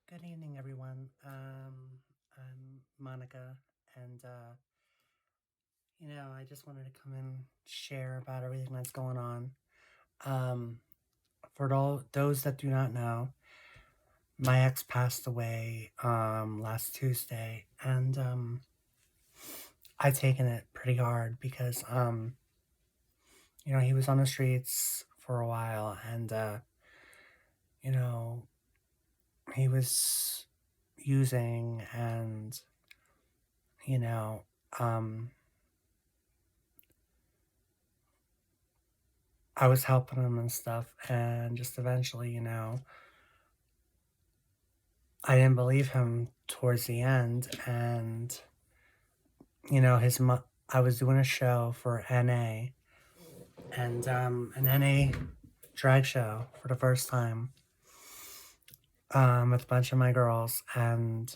Good evening, everyone. I'm Monica, and I just wanted to come and share about everything that's going on. Um, for those that do not know, my ex passed away last Tuesday, and I've taken it pretty hard because he was on the streets for a while, and you know he was using, and you know um I was helping him and stuff, and just eventually, I didn't believe him towards the end, and I was doing a show for NA, and an NA drag show for the first time, with a bunch of my girls, and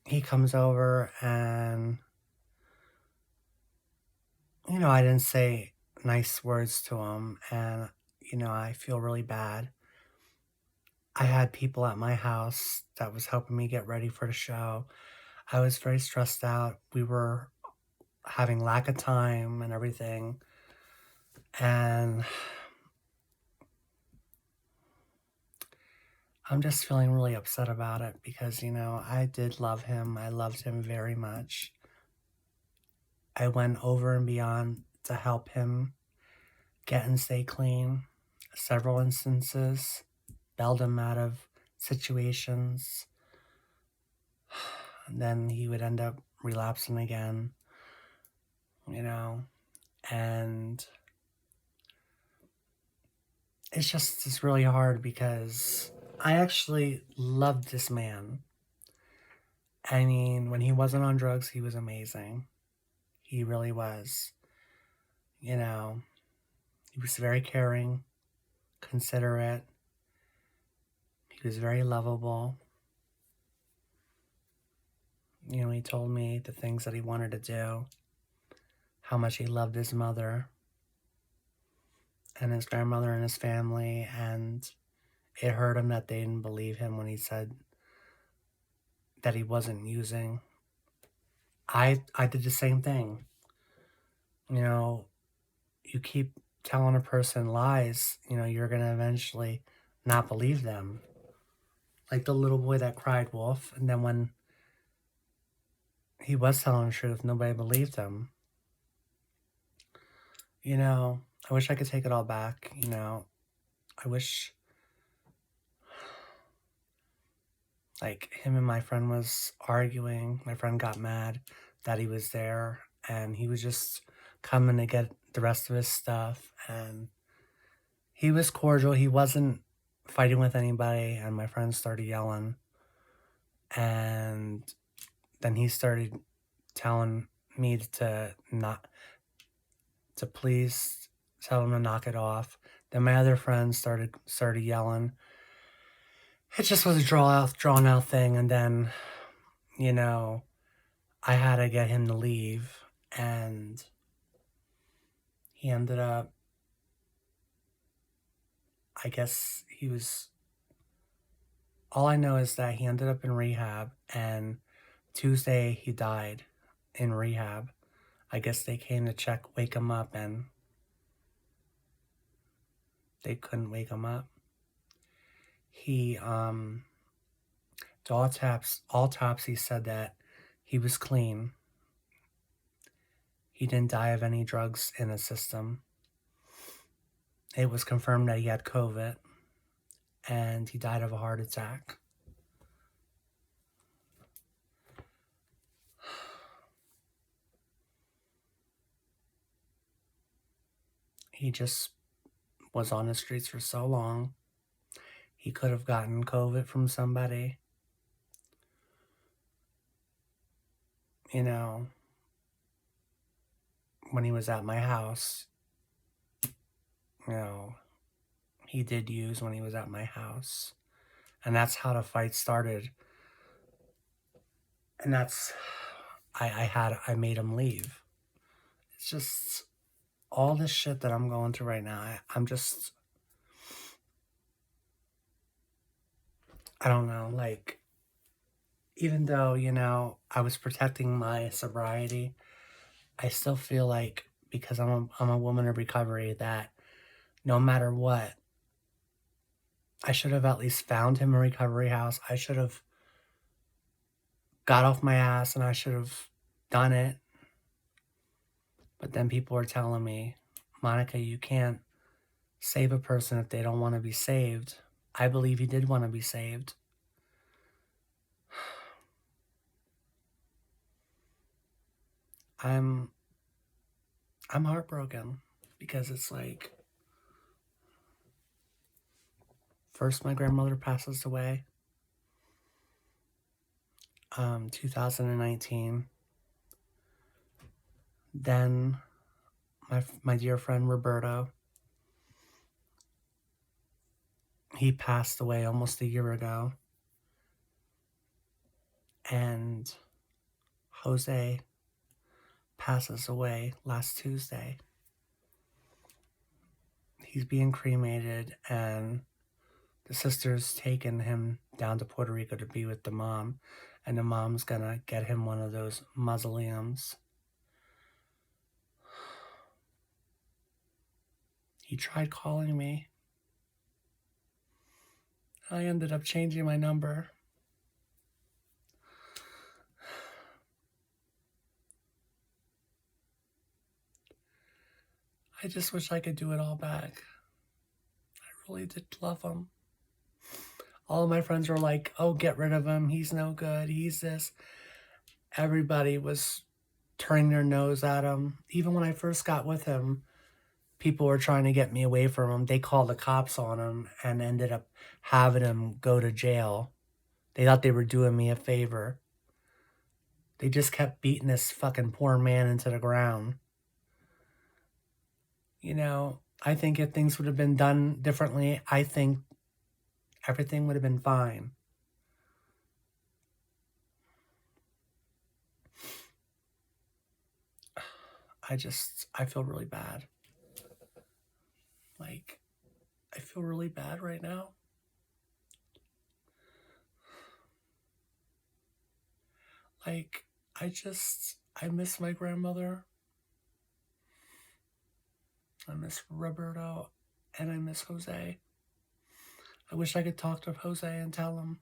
he comes over, and I didn't say nice words to him, and I feel really bad. I had people at my house that was helping me get ready for the show. I was very stressed out. We were having lack of time and everything. And I'm just feeling really upset about it because, I did love him. I loved him very much. I went over and beyond to help him get and stay clean. Several instances, bailed him out of situations. And then he would end up relapsing again, you know, and it's really hard because I actually loved this man. I mean, when he wasn't on drugs, he was amazing. He really was. You know, he was very caring, considerate. He was very lovable. He told me the things that he wanted to do, how much he loved his mother and his grandmother and his family, and it hurt him that they didn't believe him when he said that he wasn't using. I did the same thing. You know, you keep telling a person lies, you're going to eventually not believe them. Like the little boy that cried wolf, and then when he was telling the truth, nobody believed him. I wish I could take it all back. I wish, like, him and my friend was arguing. My friend got mad that he was there, and he was just coming to get the rest of his stuff. And he was cordial. He wasn't fighting with anybody, and my friend started yelling. And then he started telling me to please tell him to knock it off. Then my other friends started yelling. It just was a drawn out thing, and then you know I had to get him to leave, and he ended up. I guess he was. All I know is that he ended up in rehab, and Tuesday he died in rehab. I guess they came to wake him up, and they couldn't wake him up. He the autopsy said that he was clean. He didn't die of any drugs in his system. It was confirmed that he had COVID, and he died of a heart attack. He just was on the streets for so long. He could have gotten COVID from somebody. When he was at my house, you know, he did use when he was at my house. And that's how the fight started. And I made him leave. It's just all this shit that I'm going through right now. I'm just, I don't know, like, even though, I was protecting my sobriety, I still feel like because I'm a woman in recovery that no matter what, I should have at least found him a recovery house. I should have got off my ass and I should have done it. But then people are telling me, Monica, you can't save a person if they don't want to be saved. I believe he did want to be saved. I'm heartbroken because it's like first my grandmother passes away 2019. Then my dear friend Roberto, he passed away almost a year ago. And Jose passes away last Tuesday. He's being cremated, and the sister's taken him down to Puerto Rico to be with the mom, and the mom's gonna get him one of those mausoleums. He tried calling me. I ended up changing my number. I just wish I could do it all back. I really did love him. All of my friends were like, oh, get rid of him. He's no good. He's this. Everybody was turning their nose at him. Even when I first got with him, people were trying to get me away from him. They called the cops on him and ended up having him go to jail. They thought they were doing me a favor. They just kept beating this fucking poor man into the ground. I think if things would have been done differently, I think everything would have been fine. I feel really bad. Like, I feel really bad right now. Like, I miss my grandmother. I miss Roberto, and I miss Jose. I wish I could talk to Jose and tell him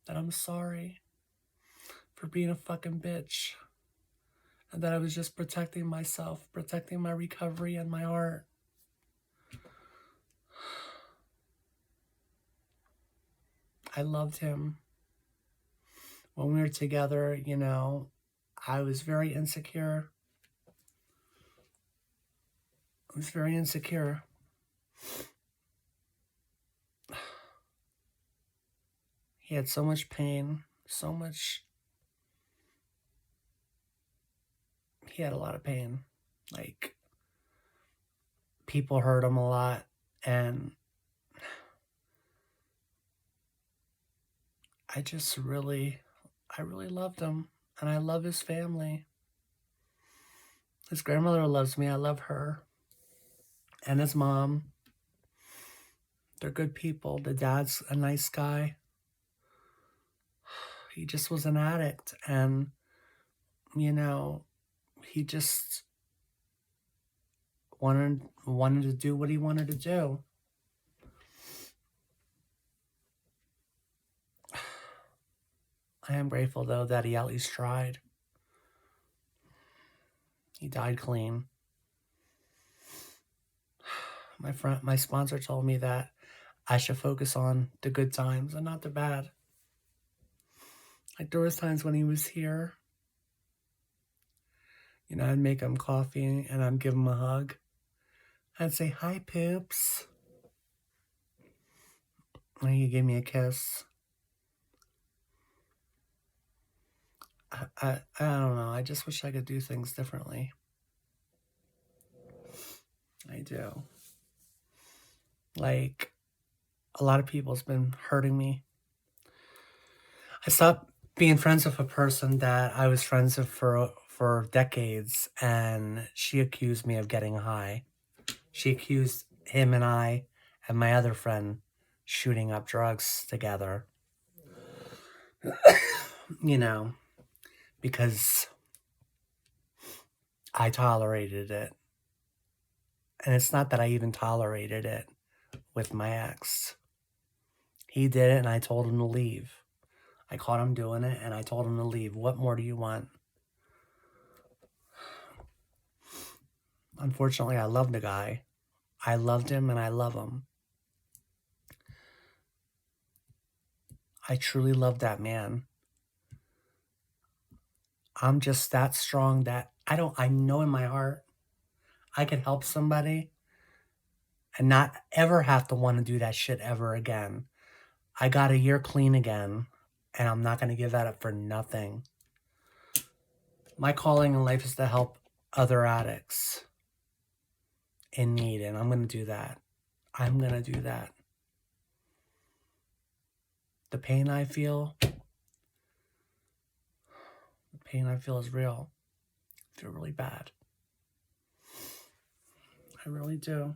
that I'm sorry for being a fucking bitch, and that I was just protecting myself, protecting my recovery and my art. I loved him. When we were together, I was very insecure. I was very insecure. He had so much pain, so much. He had a lot of pain. Like, people hurt him a lot, and I really loved him, and I love his family. His grandmother loves me. I love her. And his mom. They're good people. The dad's a nice guy. He just was an addict, and, he just wanted to do what he wanted to do. I am grateful, though, that he at least tried. He died clean. My sponsor told me that I should focus on the good times and not the bad. Like, there was times when he was here, I'd make him coffee and I'd give him a hug. I'd say, hi, Poops. And he'd give me a kiss. I don't know. I just wish I could do things differently. I do. Like, a lot of people's been hurting me. I stopped being friends with a person that I was friends with for decades, and she accused me of getting high. She accused him and I and my other friend shooting up drugs together. you know, because I tolerated it. And it's not that I even tolerated it with my ex. He did it and I told him to leave. I caught him doing it and I told him to leave. What more do you want? Unfortunately, I loved the guy. I loved him and I love him. I truly love that man. I'm just that strong that I know in my heart I could help somebody and not ever have to want to do that shit ever again. I got a year clean again and I'm not going to give that up for nothing. My calling in life is to help other addicts in need, and I'm going to do that. I'm going to do that. The pain I feel is real. I feel really bad. I really do.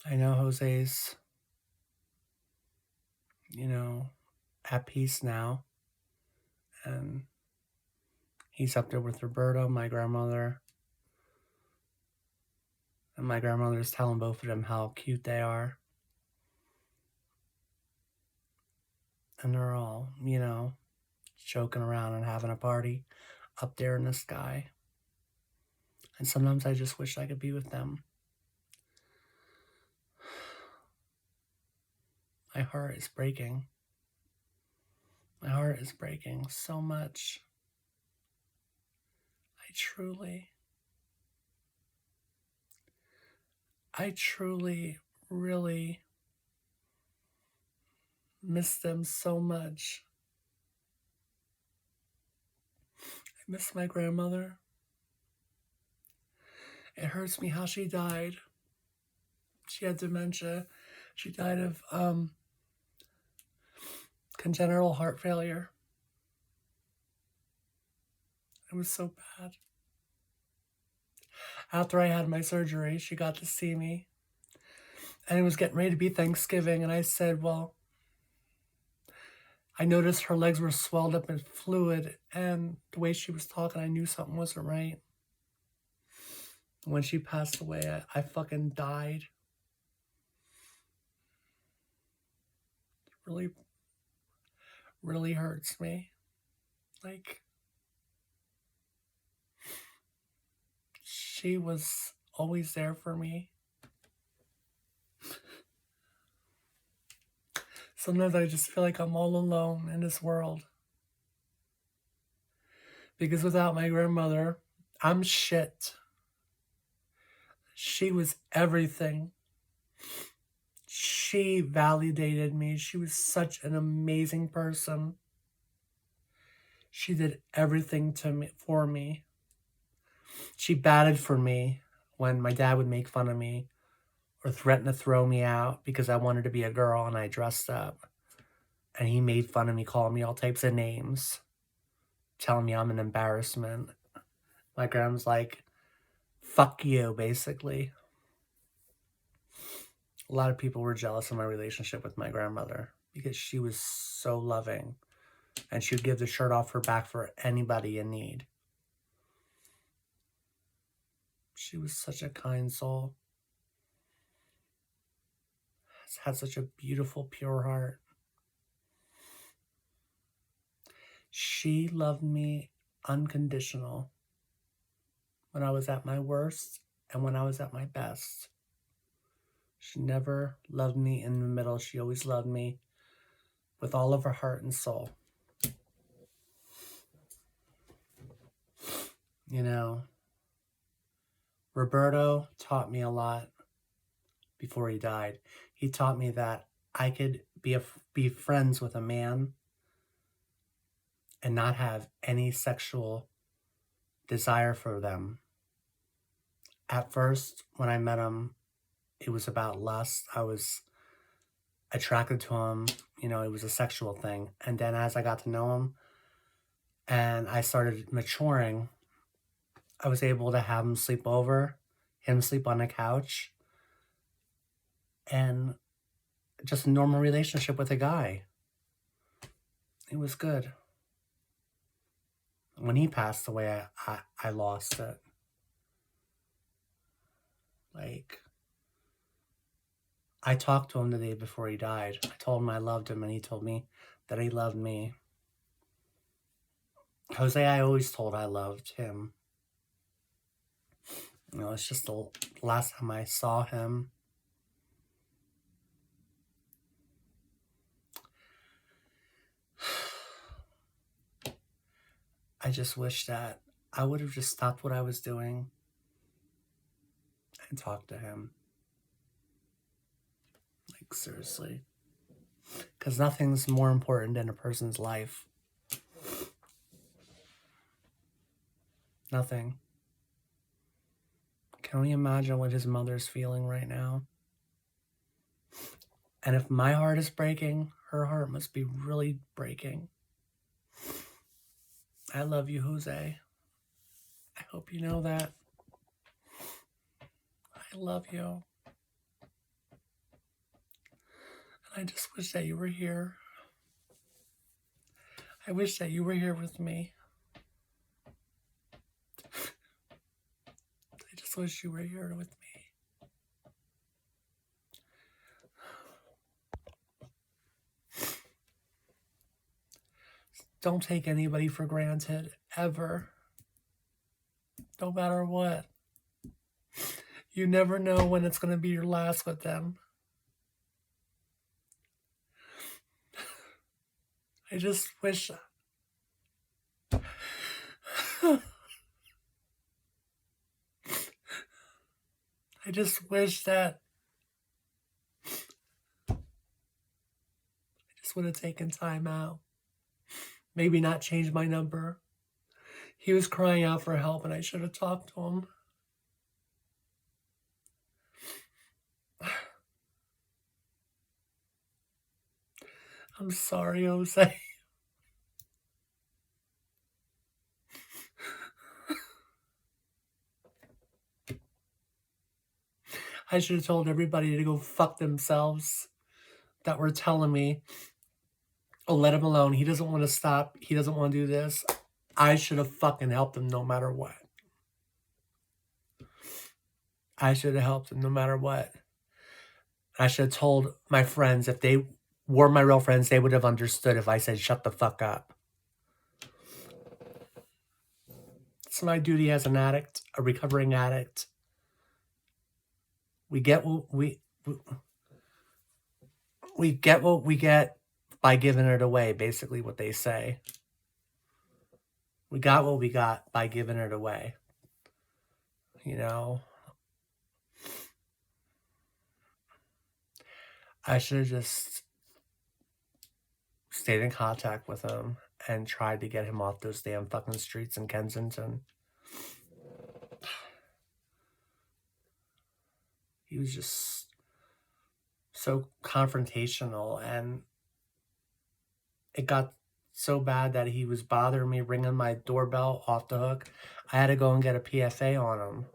I know Jose's, at peace now. And he's up there with Roberto, my grandmother. And my grandmother's telling both of them how cute they are. And they're all, joking around and having a party up there in the sky. And sometimes I just wish I could be with them. My heart is breaking. My heart is breaking so much. I truly, really miss them so much. I miss my grandmother. It hurts me how she died. She had dementia. She died of congenital heart failure. It was so bad. After I had my surgery, she got to see me. And it was getting ready to be Thanksgiving. And I said, well, I noticed her legs were swelled up and fluid. And the way she was talking, I knew something wasn't right. When she passed away, I fucking died. It really, really hurts me. Like, she was always there for me. Sometimes I just feel like I'm all alone in this world. Because without my grandmother, I'm shit. She was everything. She validated me. She was such an amazing person. She did everything for me. She batted for me when my dad would make fun of me or threaten to throw me out because I wanted to be a girl and I dressed up. And he made fun of me, calling me all types of names, telling me I'm an embarrassment. My grandma's like, fuck you, basically. A lot of people were jealous of my relationship with my grandmother because she was so loving and she would give the shirt off her back for anybody in need. She was such a kind soul. Had such a beautiful, pure heart. She loved me unconditional when I was at my worst and when I was at my best. She never loved me in the middle. She always loved me with all of her heart and soul. Roberto taught me a lot before he died. He taught me that I could be friends with a man and not have any sexual desire for them. At first, when I met him, it was about lust. I was attracted to him. It was a sexual thing. And then as I got to know him and I started maturing, I was able to have him sleep over, him sleep on the couch, and just a normal relationship with a guy. It was good. When he passed away, I lost it. Like, I talked to him the day before he died. I told him I loved him, and he told me that he loved me. Jose, I always told I loved him. You know, it's just the last time I saw him. I just wish that I would have just stopped what I was doing and talked to him. Like, seriously. Because nothing's more important in a person's life. Nothing. Can we imagine what his mother's feeling right now? And if my heart is breaking, her heart must be really breaking. I love you, Jose. I hope you know that. I love you. And I just wish that you were here. I wish that you were here with me. I just wish you were here with me. Don't take anybody for granted, ever. No matter what. You never know when it's going to be your last with them. I just wish... I just wish that I just would have taken time out. Maybe not change my number. He was crying out for help, and I should have talked to him. I'm sorry, Jose. I should have told everybody to go fuck themselves that were telling me, oh, let him alone. He doesn't want to stop. He doesn't want to do this. I should have fucking helped him no matter what. I should have helped him no matter what. I should have told my friends, if they were my real friends, they would have understood if I said, shut the fuck up. It's my duty as an addict, a recovering addict. We get what we get what we get by giving it away, basically what they say. We got what we got by giving it away. You know? I should have just stayed in contact with him and tried to get him off those damn fucking streets in Kensington. He was just so confrontational, and it got so bad that he was bothering me, ringing my doorbell off the hook. I had to go and get a PFA on him.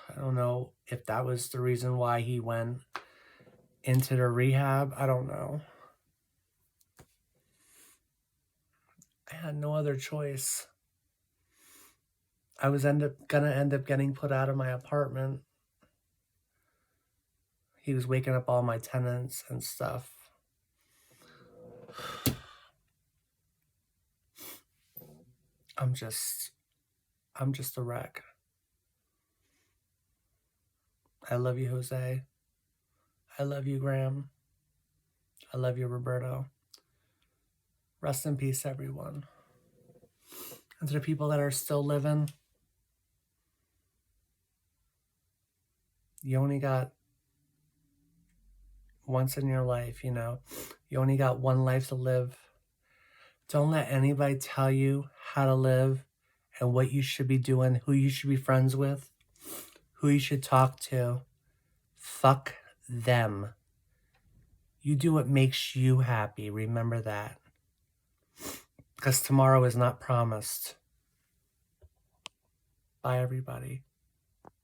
I don't know if that was the reason why he went into the rehab. I don't know. I had no other choice. I was gonna end up getting put out of my apartment. He was waking up all my tenants and stuff. I'm just a wreck. I love you, Jose. I love you, Graham. I love you, Roberto. Rest in peace, everyone. And to the people that are still living, you only got once in your life, you know. You only got one life to live. Don't let anybody tell you how to live and what you should be doing, who you should be friends with, who you should talk to. Fuck them. You do what makes you happy. Remember that. Because tomorrow is not promised. Bye, everybody.